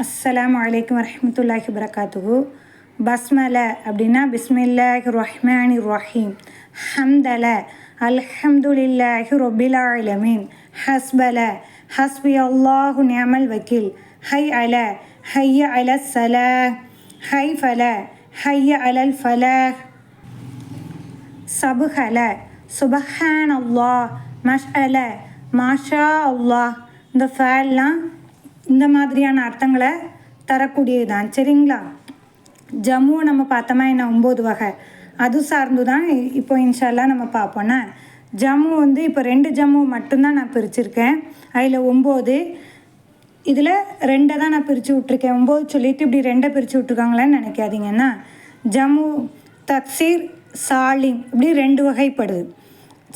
அஸ்ஸலாமு அலைக்கும் வரஹ்மத்துல்லாஹி வபரகாத்துஹு. பஸ்மல அப்படின்னா பிஸ்மில்லாஹி ரஹ்மானி ரஹீம். ஹம்தல அல்ஹம்துலில்லாஹி ரொபில் ஆலமீன். ஹஸ்பல ஹஸ்பி அல்லாஹு நிஅமல் வக்கீல். ஹைய அல ஸலாஹ். ஹைஃபல ஹைய அலல் ஃபலாஹ். சபுஹல சுபஹான் அல்லாஹ். மஷ்அல மாஷா அல்லாஹ். இந்த ஃபேல்லாம் இந்த மாதிரியான அர்த்தங்களை தரக்கூடியது தான். சரிங்களா? ஜம்முவை நம்ம பார்த்தோமா என்ன 9 வகை, அது சார்ந்து தான் இப்போ இன்ஷால்லா நம்ம பார்ப்போன்னா. ஜம்மு இப்போ 2 ஜம்மு மட்டும்தான் நான் பிரிச்சுருக்கேன். அதில் 9, இதில் 2 தான் நான் பிரித்து விட்ருக்கேன். 9 சொல்லிவிட்டு இப்படி 2 பிரித்து விட்ருக்காங்களான்னு நினைக்காதீங்கன்னா, ஜம்மு தக்சீர் சாலிம் இப்படி 2 வகைப்படுது.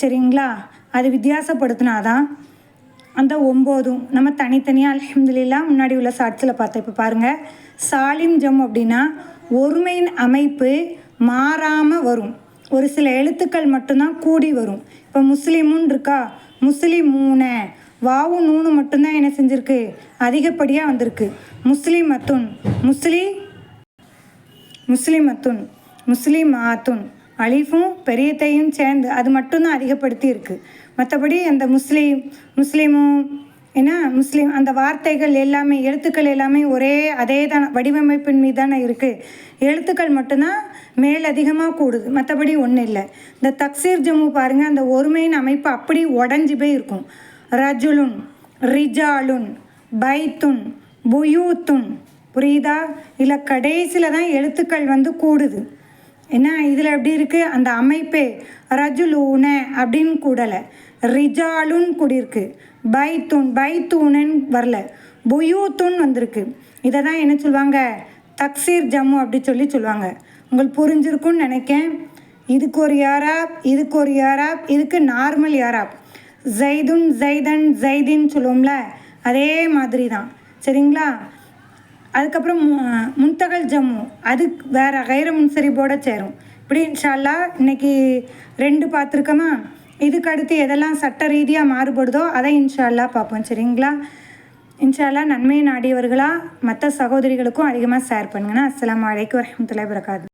சரிங்களா? அது வித்தியாசப்படுத்தினாதான் அந்த 9ம் நம்ம தனித்தனியாக அல்ஹம்துலில்லாஹ் முன்னாடி உள்ள ஷார்ட்ஸில் பார்த்தோம். இப்போ பாருங்கள், சாலிம் ஜம் அப்படின்னா ஒருமையின் அமைப்பு மாறாமல் வரும். ஒரு சில எழுத்துக்கள் மட்டும்தான் கூடி வரும். இப்போ முஸ்லீமுன்னு இருக்கா, முஸ்லிமூன வாவும் நூனு மட்டும்தான் என்ன செஞ்சுருக்கு, அதிகப்படியாக வந்திருக்கு. முஸ்லிமத்துன் முஸ்லிமத்துன் முஸ்லிமாத்துன் அலிஃபும் பெரியத்தையும் சேர்ந்து அது மட்டும்தான் அதிகப்படுத்தி இருக்குது. மற்றபடி அந்த முஸ்லீமும் முஸ்லீம் அந்த வார்த்தைகள் எல்லாமே, எழுத்துக்கள் எல்லாமே ஒரே அதே தான் வடிவமைப்பின் மீது தானே இருக்குது. எழுத்துக்கள் மட்டும்தான் மேலதிகமாக கூடுது, மற்றபடி ஒன்றும் இல்லை. இந்த தக்சீர் ஜம்மு பாருங்கள், அந்த ஒருமையின் அமைப்பு அப்படி உடஞ்சி போய் இருக்கும். ரஜுலுன், ரிஜாலுன், பைத்துன், புயூத்துன். புரியுதா? இல்லை கடைசியில் தான் எழுத்துக்கள் கூடுது. ஏன்னா இதில் எப்படி இருக்குது, அந்த அமைப்பே ரஜுலூன அப்படின்னு கூடலை, ரிஜாலுன்னு கூடியிருக்கு. பைத்தூனன் வரல, புயூத்துன் வந்திருக்கு. இதை தான் என்ன சொல்லுவாங்க, தக்சீர் ஜம்மு அப்படி சொல்லுவாங்க. உங்களுக்கு புரிஞ்சிருக்குன்னு நினைக்கேன். இதுக்கு ஒரு யாராப், இதுக்கு ஒரு யாராப், இதுக்கு நார்மல் யாராப். ஜைதுன், ஜைதன், ஜைதின்னு சொல்லுவோம்ல, அதே மாதிரி தான். சரிங்களா? அதுக்கப்புறம் முன்தகல் ஜம்மு, அது வேறு கைர முன்சரிபோட சேரும். இப்படி இன்ஷா அல்லாஹ் இன்றைக்கி 2 பார்த்துருக்கோமா. இதுக்கு அடுத்து எதெல்லாம் சட்ட ரீதியாக மாறுபடுதோ அதை இன்ஷா அல்லாஹ் பார்ப்போம். சரிங்களா? இன்ஷா அல்லாஹ் நன்மையை நாடியவர்களாக மற்ற சகோதரிகளுக்கும் அதிகமாக ஷேர் பண்ணுங்கன்னா. அஸ்ஸலாமு அலைக்கும் வரஹ்மத்துல்லாஹி வபரகாத்துஹு.